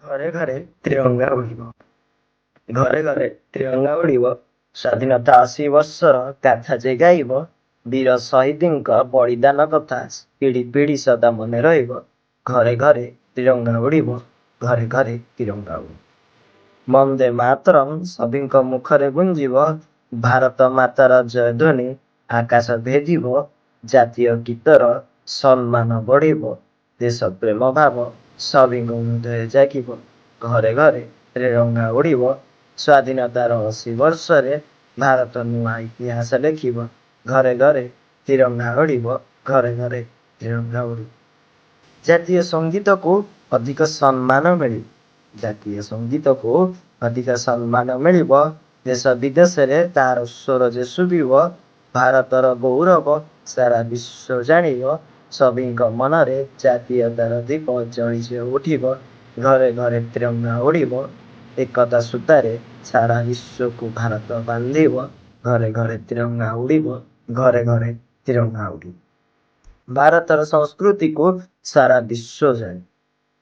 ଘରେ ଘରେ ତ୍ରିରଙ୍ଗା ଉଡ଼ିବ। ଘରେ ଘରେ ତ୍ରିରଙ୍ଗା ଉଡ଼ିବ। ସ୍ୱାଧୀନତା 80 ବର୍ଷର ଗାଥା ଯେ ଗାଇବ। ବୀର ଶହୀଦଙ୍କ ବଳିଦାନ କଥା ପିଢ଼ି ପିଢ଼ି ସଦା ମନେ ରହିବ। ଘରେ ଘରେ ତ୍ରିରଙ୍ଗା ଉଡ଼ିବ। ଘରେ ଘରେ ତ୍ରିରଙ୍ଗା ଉଡ଼ିବ। ବନ୍ଦେ ମାତରମ୍ ସଭିଙ୍କ ମୁଖରେ ଗୁଞ୍ଜିବ। ଭାରତ ମାତାର ଜୟଧ୍ୱନି ଆକାଶ ଭେଦିବ। ଜାତୀୟ ଗୀତର ସମ୍ମାନ ବଢ଼ିବ। ଦେଶ ପ୍ରେମ ଭାବ ସଭିଙ୍କ ହୃଦୟରେ ଜାଗିବ। ଘରେ ଘରେ ତ୍ରିରଙ୍ଗା ଉଡ଼ିବ। ସ୍ୱାଧୀନତାର 80 ବର୍ଷରେ ଭାରତ ନୂଆ ଇତିହାସ ଲେଖିବ। ଘରେ ଘରେ ତ୍ରିରଙ୍ଗା ଉଡ଼ିବ। ଘରେ ଘରେ ତ୍ରିରଙ୍ଗା ଉଡ଼ିବ। ଜାତୀୟ ସଙ୍ଗୀତକୁ ଅଧିକ ସମ୍ମାନ ମିଳିବ। ଜାତୀୟ ସଙ୍ଗୀତକୁ ଅଧିକ ସମ୍ମାନ ମିଳିବ। ଦେଶ ବିଦେଶରେ ତାର ସ୍ୱର ଯେ ଶୁଭିବ। ଭାରତର ଗୌରବ ସାରା ବିଶ୍ୱ ଜାଣିବ। ସଭିଙ୍କ ମନରେ ଜାତୀୟତାର ଦୀପ ଜଳି ଯେ ଉଠିବ। ଘରେ ଘରେ ତ୍ରିରଙ୍ଗା ଉଡ଼ିବ। ଏକତା ସୂତାରେ ସାରା ବିଶ୍ୱକୁ ଭାରତ ବାନ୍ଧିବ। ଘରେ ଘରେ ତ୍ରିରଙ୍ଗା ଉଡ଼ିବ। ଘରେ ଘରେ ତ୍ରିରଙ୍ଗା ଉଡ଼ିବ। ଭାରତର ସଂସ୍କୃତିକୁ ସାରା ବିଶ୍ୱ ଜାଣିବ।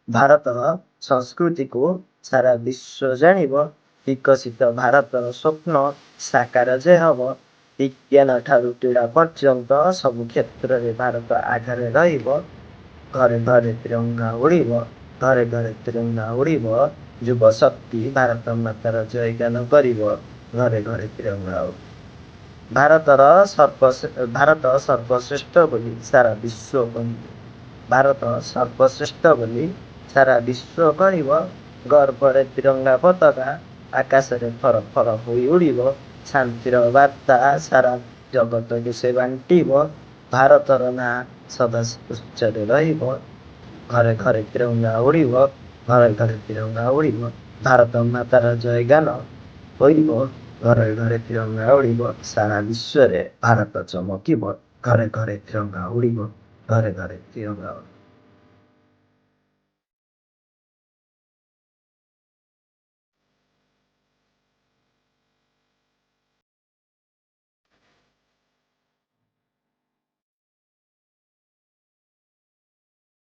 ଭାରତର ସଂସ୍କୃତିକୁ ସାରା ବିଶ୍ୱ ଜାଣିବ। ବିକଶିତ ଭାରତର ସ୍ୱପ୍ନ ସାକାର ଯେ ହବ। ବିଜ୍ଞାନ ଠାରୁ କ୍ରୀଡ଼ା ପର୍ଯ୍ୟନ୍ତ ସବୁ କ୍ଷେତ୍ରରେ ଭାରତ ଆଗରେ ରହିବ। ଘରେ ଘରେ ତ୍ରିରଙ୍ଗା ଉଡ଼ିବ। ଘରେ ଘରେ ତ୍ରିରଙ୍ଗା ଉଡ଼ିବ। ଯୁବ ଶକ୍ତି ଭାରତ ମାତାର ଜୟଗାନ କରିବ। ଘରେ ଘରେ ତ୍ରିରଙ୍ଗା ଉଡ଼ିବ। ଭାରତ ସର୍ବଶ୍ରେଷ୍ଠ ବୋଲି ସାରା ବିଶ୍ୱ କହିବ। ଭାରତ ସର୍ବଶ୍ରେଷ୍ଠ ବୋଲି ସାରା ବିଶ୍ୱ କହିବ। ଗର୍ବରେ ତ୍ରିରଙ୍ଗା ପତାକା ଆକାଶରେ ଫର ଫର ହୋଇ ଉଡ଼ିବ। ଶାନ୍ତିର ବାର୍ତ୍ତା ସାରା ଜଗତକୁ ସେ ବାଣ୍ଟିବ। ଭାରତର ନାଁ ସଦା ଉଚ୍ଚରେ ରହିବ। ଘରେ ଘରେ ତ୍ରିରଙ୍ଗା ଉଡ଼ିବ। ଘରେ ଘରେ ତ୍ରିରଙ୍ଗା ଉଡ଼ିବ। ଭାରତ ମାତାର ଜୟଗାନ ହୋଇବ। ଘରେ ଘରେ ତ୍ରିରଙ୍ଗା ଉଡ଼ିବ। ସାରା ବିଶ୍ୱରେ ଭାରତ ଚମକିବ। ଘରେ ଘରେ ତ୍ରିରଙ୍ଗା ଉଡ଼ିବ। ଘରେ ଘରେ ତ୍ରିରଙ୍ଗା ଉଡ଼ିବ।